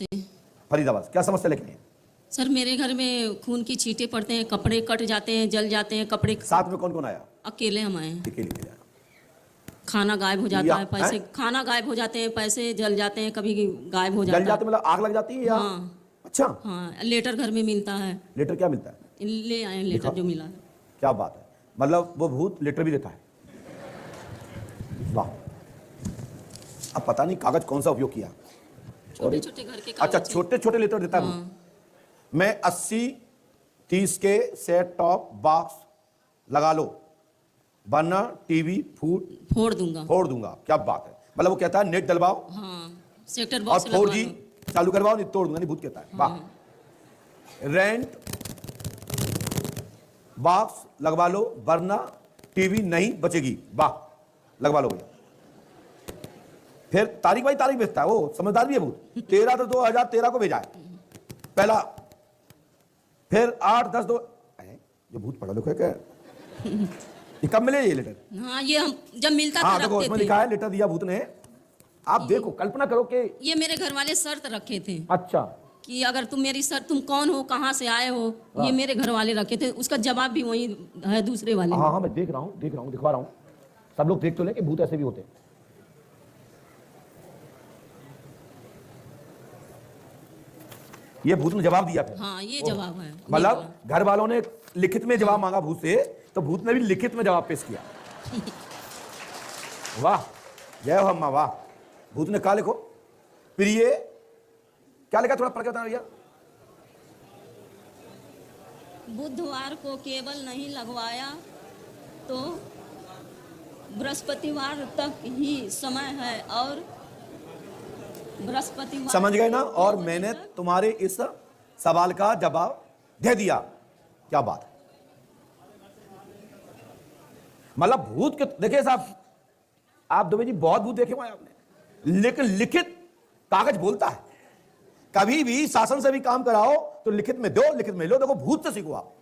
फरीदाबाद, क्या समस्या लेके आए? सर मेरे घर में खून की छींटे पड़ते हैं, कपड़े कट जाते हैं, जल जाते हैं कपड़े। साथ में कौन कौन आया? अकेले हम आए हैं। अकेले आया। खाना गायब हो जाता है, पैसे खाना गायब हो जाते हैं, पैसे जल जाते हैं, कभी गायब हो जाता है। जल जाते मतलब आग लग जाती है या? हाँ। अच्छा हाँ, लेटर घर में मिलता है। लेटर क्या मिलता है? ले आए लेटर जो मिला है। क्या बात है, मतलब वो भूत लेटर भी देता है? वाह। अब पता नहीं कागज कौन सा उपयोग किया। छोटे छोटे घर के अच्छा, छोटे छोटे लेटर देता है। मैं 80-30 के सेट टॉप बॉक्स लगा लो वरना टीवी फोड़ दूंगा। क्या बात है, मतलब वो कहता है नेट डलवाओ, सेक्टर बॉक्स और 4G चालू करवाओ, नहीं तोड़ दूंगा, नहीं भूत कहता है। वाह। रेंट बॉक्स लगवा लो वरना टीवी नहीं बचेगी। वाह, लगवा लो भैया। फिर तारीख भाई तारीख भेजता है, वो समझदार भी है भूत। 13/2/2013 को भेजा है पहला। फिर 8/10/2 जो भूत पढ़ा लिखा है क्या? ये कब मिले ये लेटर? हाँ, ये हम जब मिलता था देखो उसमें लिखा है लेटर दिया भूत ने। आप देखो, कल्पना करो कि ये मेरे घर वाले शर्त रखे थे। अच्छा, कि अगर तुम मेरी शर्त, तुम कौन हो, कहाँ से आए हो, ये मेरे घर वाले रखे थे। उसका जवाब भी वही है दूसरे वाले। हाँ, मैं देख रहा हूँ, दिखवा रहा हूँ। सब लोग देख तो ले कि भूत ऐसे भी होते हैं। ये भूत ने जवाब दिया फिर। हाँ, ये जवाब है। मतलब घर वालों ने लिखित में जवाब मांगा भूत से, तो भूत ने भी लिखित में जवाब पेश किया। वाह, जय हो अम्मा, वाह। भूत ने कहा लिखो, प्रिय, क्या लिखा, थोड़ा पढ़ के बताना भैया। बुधवार को केबल नहीं लगवाया तो बृहस्पतिवार तक ही समय है और बृहस्पतिवार। समझ गए ना? और मैंने तुम्हारे इस सवाल का जवाब दे दिया। क्या बात है, मतलब भूत के देखिए साहब, आप दुबे जी बहुत भूत देखे हुए हैं आपने, लेकिन लिखित कागज बोलता है। कभी भी शासन से भी काम कराओ तो लिखित में दो, लिखित में लो। देखो भूत से सीखो आप।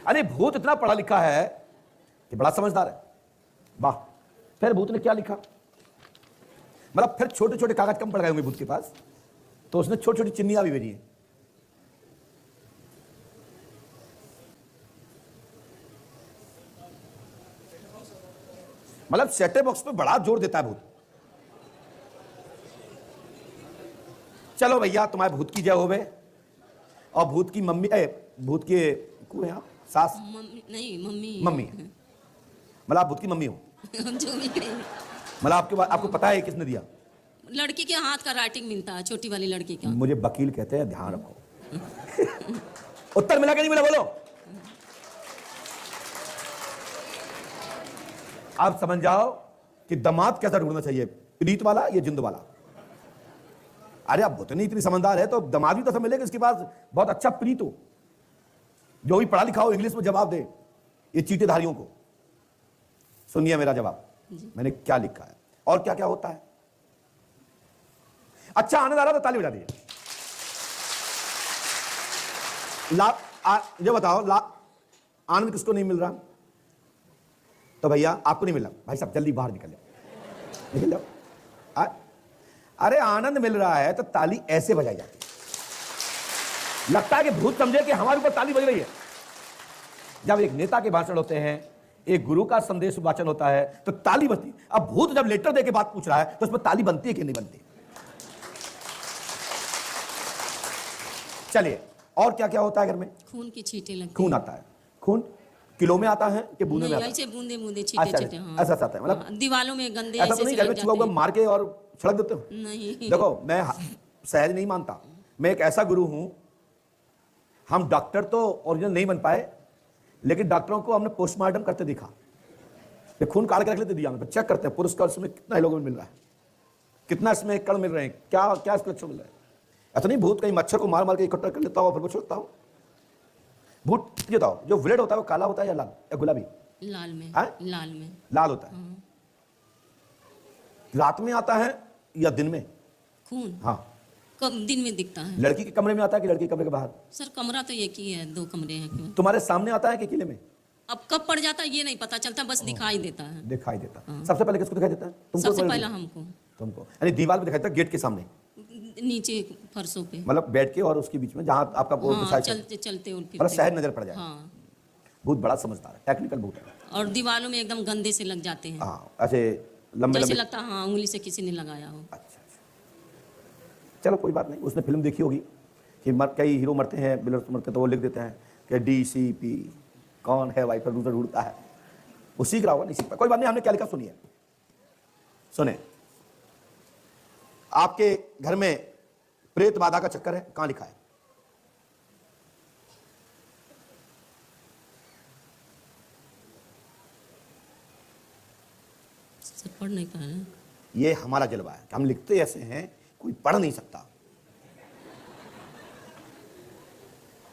अरे भूत इतना पढ़ा लिखा है कि बड़ा समझदार है। वाह। फिर भूत ने क्या लिखा, मतलब फिर छोटे छोटे कागज कम पड़ गए होंगे भूत के पास, तो उसने छोटी छोटी चिन्नियां भी भेजी है। मतलब सेटअप बॉक्स पे बड़ा जोर देता है भूत। चलो भैया, तुम्हारे भूत की जय होवे। और भूत की मम्मी, भूत के को है सास? नहीं, मम्मी। मतलब आप भूत की मम्मी हो? जो भी कहीं। मतलब आपको पता है किसने दिया? लड़की के हाथ का राइटिंग मिलता है, छोटी वाली लड़की का। मुझे वकील कहते हैं, ध्यान रखो। उत्तर मिला कि नहीं मिला, बोलो। आप समझ जाओ कि दामाद कैसा ढूंढना चाहिए, प्रीत वाला या जिंद वाला। अरे आप भूतनी इतनी समझदार है तो दामाद भी तो समझ लेगा इसके पास बहुत अच्छा प्रीत हो, जो भी पढ़ा लिखा हो, इंग्लिश में जवाब दे ये चीटेधारियों को। सुनिए मेरा जवाब, मैंने क्या लिखा है और क्या क्या होता है। अच्छा, आनंद आ रहा तो ताली बजा दीजिए। ये बताओ, आनंद किसको नहीं मिल रहा? तो भैया आपको नहीं मिला, भाई साहब जल्दी बाहर निकल जाओ। अरे आनंद मिल रहा है तो ताली ऐसे बजाई जाती है। लगता है कि भूत समझे कि हमारे ऊपर ताली बज रही है। जब एक नेता के भाषण होते हैं, एक गुरु का संदेश वाचन होता है तो ताली बजती। अब भूत जब लेटर देके बात पूछ रहा है तो उसमें ताली बनती है कि नहीं बनती? चलिए, और क्या क्या होता है घर में? खून की छींटे लगती। खून आता है। खून किलो में आता है कि बूंदे में आता है? ऐसे बूंदे बूंदे छींटे छींटे। ऐसा आता है, मतलब दीवालों में गंदे ऐसा तो नहीं घर में छुपा हुआ मार के और सड़क देते हो? नहीं। देखो, मैं सहज नहीं मानता, मैं एक ऐसा गुरु हूं, हम डॉक्टर तो ओरिजिनल नहीं बन पाए, लेकिन डॉक्टरों को हमने पोस्टमार्टम करते देखा। ये खून काट के रख लेते दिया में, चेक करते हैं पुरस्कार इसमें कितना हीमोग्लोबिन मिल रहा है, कितना इसमें कण मिल रहे हैं, क्या क्या इसके लक्षण मिल रहे हैं। ऐसा नहीं भूत कहीं मच्छर को मार मार के इकट्ठा कर लेता हो फिर वो छोड़ता हो। भूत ये बताओ, जो ब्लेड होता है वो काला होता है या लाल या गुलाबी? लाल में। लाल में। लाल होता है। रात में आता है या दिन में खून? हाँ, कब दिन में दिखता है। लड़की के कमरे में आता है कि लड़की के कमरे के बाहर? सर कमरा तो एक ही है, 2 कमरे हैं। क्यों? तुम्हारे सामने आता है कि किले में? अब कब पड़ जाता है ये नहीं पता चलता, बस दिखाई देता है। दिखाई देता है। सबसे पहले किसको दिखाई देता है? तुमको? सबसे पहला हमको। तुमको यानी दीवार पे दिखाई था, गेट के सामने, नीचे फर्शों पे। मतलब बैठ के और उसके बीच में जहाँ आपका वो हाँ, बिछाया चलते चलते और मतलब फिरते। शहर नजर पड़ जाए। हाँ, बहुत बड़ा समझदार है, टेक्निकल बहुत है। और दीवारों में एकदम गंदे से लग जाते हैं, हाँ ऐसे लंबे जैसे लंबे। लगता है हाँ उंगली से किसी ने लगाया हो। अच्छा, चलो कोई बात नहीं, उसने फिल्म देखी होगी कि कई हीरो मरते हैं, विलन मरते तो वो लिख देते हैं कि DCP कौन है वाइपर दूसरा ढूंढता है, वो सीख रहा होगा, नहीं सीख पाया, कोई बात नहीं। हमने क्या लिखा सुनिए, सुने। आपके घर में प्रेत बाधा का चक्कर है, कहां लिखा है? सर पढ़ नहीं पा रहे हैं। ये हमारा जलवा है कि हम लिखते ऐसे हैं कोई पढ़ नहीं सकता।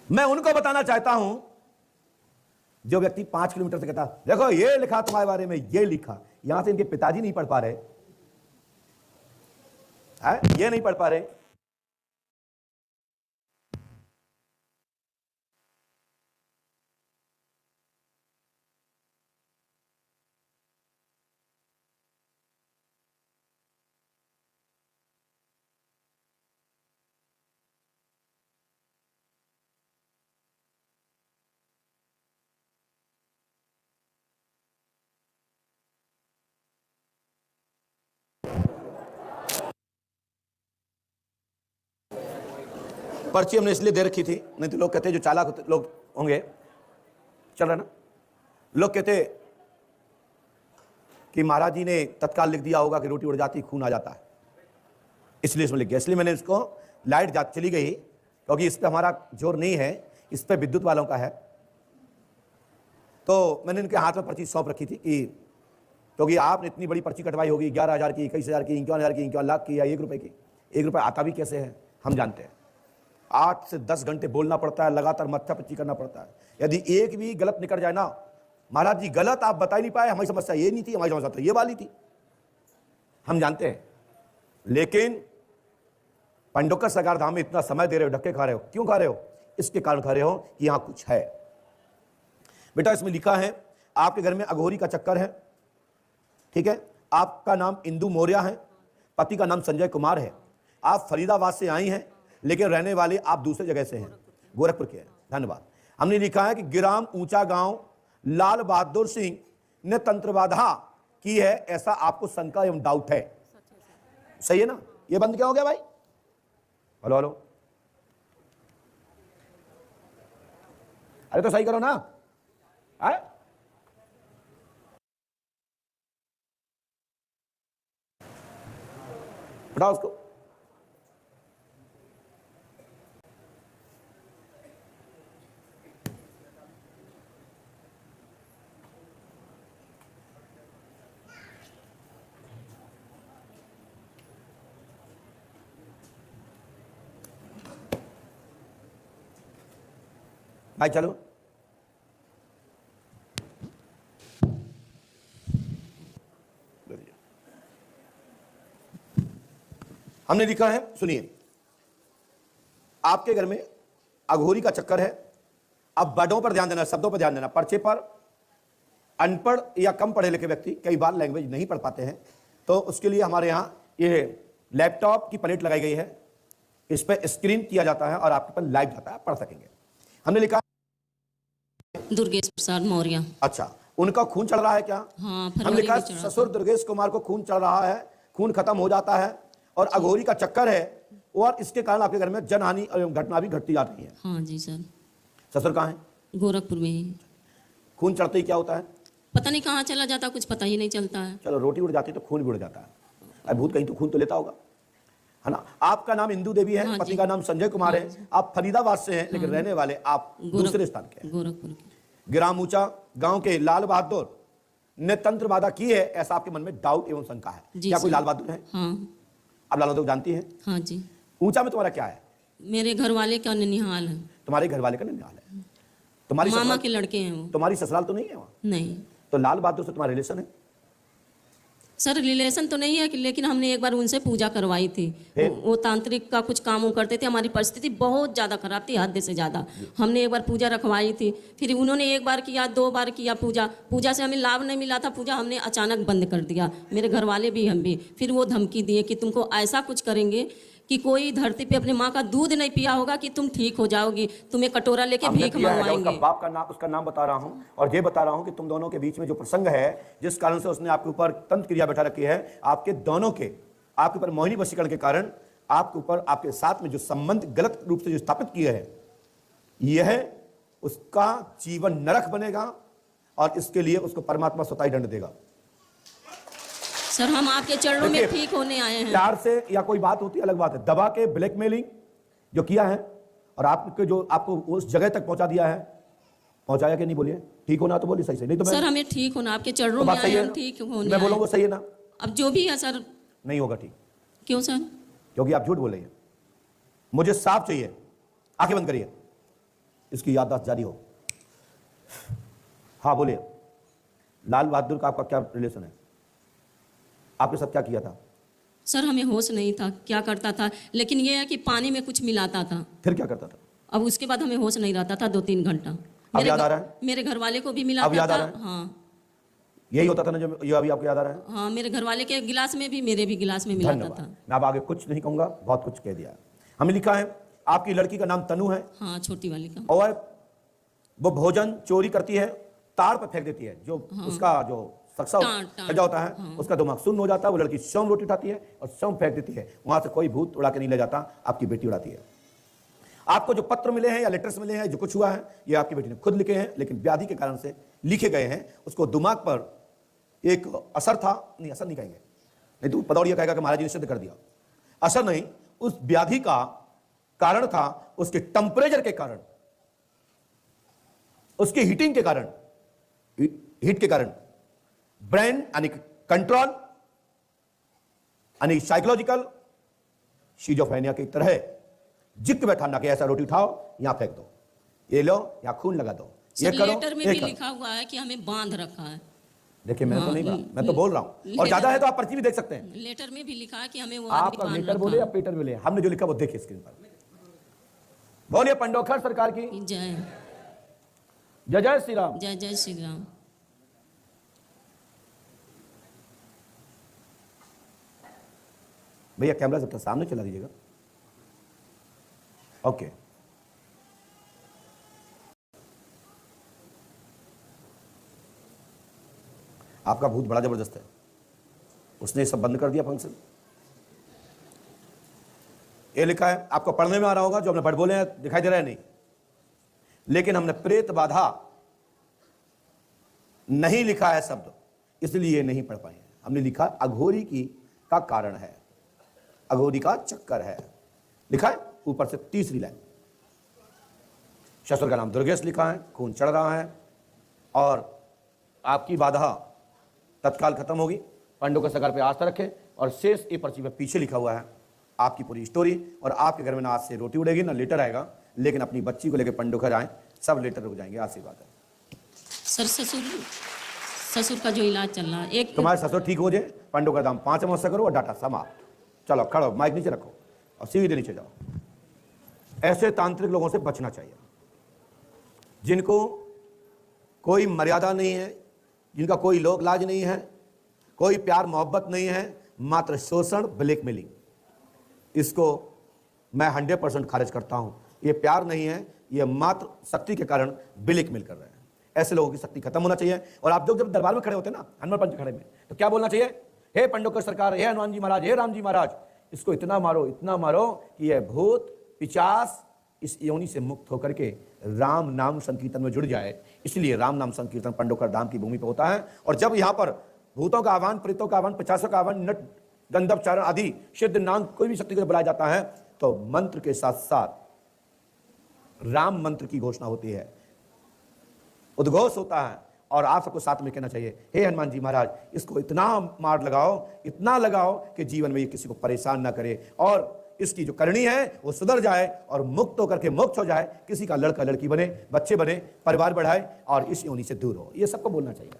मैं उनको बताना चाहता हूं जो व्यक्ति 5 किलोमीटर से कहता देखो ये लिखा तुम्हारे बारे में, ये लिखा, यहां से इनके पिताजी नहीं पढ़ पा रहे है, ये नहीं पढ़ पा रहे। पर्ची हमने इसलिए दे रखी थी, नहीं तो लोग कहते जो चालाक लोग होंगे, चल रहा ना, लोग कहते कि महाराज जी ने तत्काल लिख दिया होगा कि रोटी उड़ जाती खून आ जाता है, इसलिए इसमें लिख गया। इसलिए मैंने इसको लाइट जा चली गई क्योंकि इस पे हमारा जोर नहीं है, इस पे विद्युत वालों का है। तो मैंने इनके हाथ में पर्ची सौंप रखी थी कि क्योंकि आपने इतनी बड़ी पर्ची कटवाई होगी 11,000 की, 21,000 की, 51,000 की, 51 लाख की या 1 रुपए की। 1 रुपये आता भी कैसे है हम जानते हैं। 8 से 10 घंटे बोलना पड़ता है, लगातार मत्था पच्ची करना पड़ता है। यदि एक भी गलत निकल जाए ना, महाराज जी गलत आप बता ही नहीं पाए, हमारी समस्या ये नहीं थी, हमारी समस्या तो ये वाली थी, हम जानते हैं। लेकिन पंडोकर सरकार धाम में इतना समय दे रहे हो, धक्के खा रहे हो, क्यों खा रहे हो? इसके कारण खा रहे हो कि यहां कुछ है। बेटा इसमें लिखा है आपके घर में अघोरी का चक्कर है, ठीक है, आपका नाम इंदु मौर्य है, पति का नाम संजय कुमार है, आप फरीदाबाद से आई हैं लेकिन रहने वाले आप दूसरे जगह से हैं, गोरखपुर के हैं। धन्यवाद। हमने लिखा है कि ग्राम ऊंचा गांव लाल बहादुर सिंह ने तंत्र बाधा की है, ऐसा आपको शंका एवं डाउट है, सही है ना? ये बंद क्या हो गया भाई? हेलो हेलो, अरे तो सही करो ना, है? उठाओ उसको। भाई चलो, हमने लिखा है, सुनिए, आपके घर में अघोरी का चक्कर है। अब वर्डों पर ध्यान देना, शब्दों पर ध्यान देना। पर्चे पर अनपढ़ या कम पढ़े लिखे व्यक्ति कई बार लैंग्वेज नहीं पढ़ पाते हैं, तो उसके लिए हमारे यहाँ ये लैपटॉप की प्लेट लगाई गई है, इस पर स्क्रीन किया जाता है और आपके पर लाइव जाता है, पढ़ सकेंगे। हमने लिखा दुर्गेश प्रसाद मौर्य। अच्छा, उनका खून चढ़ रहा है क्या? हाँ, हम लिखा में चढ़ा ससुर दुर्गेश कुमार को खून चढ़ रहा है, खून खत्म हो जाता है और अघोरी का चक्कर है, और इसके कारण आपके घर में जनहानि और घटना भी घटती जा रही है। हाँ जी सर। ससुर कहाँ है? गोरखपुर में ही। खून चढ़ते ही क्या होता है? पता नहीं कहाँ चला जाता, कुछ पता ही नहीं चलता है। चलो रोटी उड़ जाती तो खून भी उड़ जाता है, अब भूत कहीं तो खून तो लेता होगा, है ना? आपका नाम इंदु देवी है, हाँ पति जी। का नाम संजय कुमार है, आप फरीदाबाद से हैं लेकिन रहने वाले आप दूसरे स्थान के हैं, गोरखपुर के। ग्राम ऊंचा गांव के लाल बहादुर ने तंत्र बाधा की है, ऐसा आपके मन में डाउट एवं शंका है। जी क्या कोई सर। लाल बहादुर है? हाँ आप लाल बहादुर को जानती हैं? हाँ जी। ऊंचा में तुम्हारा क्या है? मेरे घर वाले का ननिहाल है, तुम्हारे घर वाले का ननिहाल है, तुम्हारी मामा ससुराल, के लड़के हैं वो। तुम्हारी ससुराल तो नहीं है वहां? नहीं। तो लाल बहादुर से तुम्हारा रिलेशन है? सर रिलेशन तो नहीं है लेकिन हमने एक बार उनसे पूजा करवाई थी। फिर? वो तांत्रिक का कुछ काम करते थे। हमारी परिस्थिति बहुत ज़्यादा खराब थी, हद से ज़्यादा। हमने एक बार पूजा रखवाई थी, फिर उन्होंने एक बार किया, 2 बार किया पूजा से हमें लाभ नहीं मिला था। पूजा हमने अचानक बंद कर दिया, मेरे घर वाले भी, हम भी। फिर वो धमकी दिए कि तुमको ऐसा कुछ करेंगे कि कोई धरती पे अपनी माँ का दूध नहीं पिया होगा कि तुम ठीक हो जाओगी, तुम्हें कटोरा लेके हमने भीख किया है, उसका मंगवाएंगे। बाप का नाम, उसका नाम बता रहा हूं और ये बता रहा हूं कि तुम दोनों के बीच में जो प्रसंग है, जिस कारण से उसने आपके ऊपर तंत्र क्रिया बैठा रखी है, आपके दोनों के, आपके ऊपर मोहिनी वशीकरण के कारण आपके ऊपर, आपके साथ में जो संबंध गलत रूप से जो स्थापित किए है, यह उसका जीवन नरक बनेगा और इसके लिए उसको परमात्मा स्वतः ही दंड देगा। सर हम आपके चरणों में देखिए, ठीक होने आए हैं। प्यार से या कोई बात होती है अलग बात है, दबा के ब्लैकमेलिंग जो किया है और आपके जो आपको उस जगह तक पहुंचा दिया है, पहुंचाया कि नहीं? बोलिए, ठीक होना तो बोलिए सही से, नहीं तो सर हमें ठीक होना, आपके चरणों तो में बात सही आए है हम ना? ठीक होने मैं आए। बोलूंगा सही है ना? अब जो भी है सर। नहीं होगा ठीक, क्यों सर? क्योंकि आप झूठ बोल रही हैं। मुझे साफ चाहिए, आंखें बंद करिए, इसकी याददाश्त जारी हो। हाँ बोलिए, लाल बहादुर का आपका क्या रिलेशन है? आपने सब क्या किया था? सर हमें होश नहीं था क्या करता था, लेकिन ये है कि पानी में कुछ मिलाता था। फिर क्या करता था? अब उसके बाद हमें होश नहीं रहता था 2-3 घंटा। अब याद आ रहा है? मेरे घर वाले को भी अब मिलाता याद आ था। रहा है? हाँ यही होता था ना जो ये अभी आपको याद आ रहा है? हाँ, मेरे घर वाले के गिलास में भी, मेरे भी गिलास में मिलाता धन्यवाद। था। मैं अब आगे कुछ नहीं कहूंगा, बहुत कुछ कह दिया है। हमें लिखा है आपकी लड़की का नाम तनु है हाँ, छोटी वाली का। और वो भोजन चोरी करती है, तार पर फेंक देती है, जो उसका जो सक्सा टांट। सजा होता है, उसका दिमाग शून्य हो जाता है। वो लड़की स्वयं रोटी उठाती है और स्वयं फेंक देती है। वहां से कोई भूत उड़ा के नहीं ले जाता, आपकी बेटी उड़ाती है। आपको जो पत्र मिले हैं या लेटर्स मिले हैं, जो कुछ हुआ है, ये आपकी बेटी ने खुद लिखे हैं, लेकिन व्याधि के कारण से लिखे गए हैं। उसको दिमाग पर एक असर था, नहीं असर नहीं कहेंगे, नहीं तो पदौड़िया कहेगा कि महाराज जी ने सिद्ध कर दिया। असर नहीं, उस व्याधि का कारण था उसके टेम्परेचर के कारण, उसकी हीटिंग के कारण, हीट के कारण ब्रेन यानी कंट्रोल यानी साइकोलॉजिकल शिजोफ्रेनिया की तरह जिक बैठा ना कि ऐसा रोटी उठाओ यहां फेंक दो, ये लो या खून लगा दो, ये सर करो, लेटर में ये भी करो। लिखा हुआ है कि हमें बांध रखा है। देखिए मैं तो नहीं बोला, मैं तो बोल रहा हूं, और लेटर- ज्यादा है तो आप पर्ची भी देख सकते हैं। लेटर में भी लिखा है कि हमें वो आप आदमी बांध लेटर रखा बोले या है। पीटर बोले, हमने जो लिखा वो देखिए स्क्रीन पर। बोलिए पंडोखर सरकार की जय जय जय श्री राम। जय जय श्री राम। भैया कैमरा जब तक सामने चला दीजिएगा। ओके, आपका भूत बड़ा जबरदस्त है, उसने सब बंद कर दिया फंक्शन। ये लिखा है, आपको पढ़ने में आ रहा होगा, जो हमने पढ़ बोले हैं दिखाई दे रहा है नहीं, लेकिन हमने प्रेत बाधा नहीं लिखा है शब्द, इसलिए नहीं पढ़ पाए। हमने लिखा अघोरी की का कारण है, अघोरी का चक्कर है, लिखा है ऊपर से तीसरी लाइन। ससुर का नाम दुर्गेश लिखा है, खून चढ़ रहा है और आपकी बाधा तत्काल खत्म होगी। पंडों के सगार पे आस्था रखें और शेष ये पर्ची पे पीछे लिखा हुआ है आपकी पूरी स्टोरी, और आपके घर में ना आज से रोटी उड़ेगी ना लेटर आएगा, लेकिन अपनी बच्ची को लेकर पंडो घर आए, सब लेटर रुक जाएंगे। आशीर्वाद है। सर ससुर का जो इलाज चल रहा है, एक तुम्हारे ससुर ठीक हो जाए, पंडो का दाम 5 अमावस्या करो और डाटा समाप्त। चलो खड़ो, माइक नीचे रखो और सीधे नीचे जाओ। ऐसे तांत्रिक लोगों से बचना चाहिए, जिनको कोई मर्यादा नहीं है, जिनका कोई लोक लाज नहीं है, कोई प्यार मोहब्बत नहीं है, मात्र शोषण ब्लैकमेलिंग। इसको मैं 100% खारिज करता हूं। ये प्यार नहीं है, ये मात्र शक्ति के कारण ब्लैकमेल कर रहे हैं। ऐसे लोगों की शक्ति खत्म होना चाहिए। और आप जब दरबार में खड़े होते हैं ना, हनुमान पंच खड़े में, तो क्या बोलना चाहिए? हे पंडोकर सरकार, हे हनुमान जी महाराज, हे राम जी महाराज, इसको इतना मारो कि यह भूत पिचास इस योनि से मुक्त होकर के राम नाम संकीर्तन में जुड़ जाए। इसलिए राम नाम संकीर्तन पंडोकर धाम की भूमि पर होता है। और जब यहाँ पर भूतों का आह्वान, प्रेतों का आह्वान, पिचासों का आह्वान, नट गंधर्व चारण आदि सिद्ध नाम कोई भी शक्ति को बुलाया जाता है, तो मंत्र के साथ साथ राम मंत्र की घोषणा होती है, उद्घोष होता है। और आप सबको साथ में कहना चाहिए, हे हनुमान जी महाराज, इसको इतना मार लगाओ, इतना लगाओ कि जीवन में ये किसी को परेशान ना करे और इसकी जो करनी है वो सुधर जाए और मुक्त होकर के मोक्ष हो जाए, किसी का लड़का लड़की बने, बच्चे बने, परिवार बढ़ाए और इस योनि से दूर हो। ये सबको बोलना चाहिए।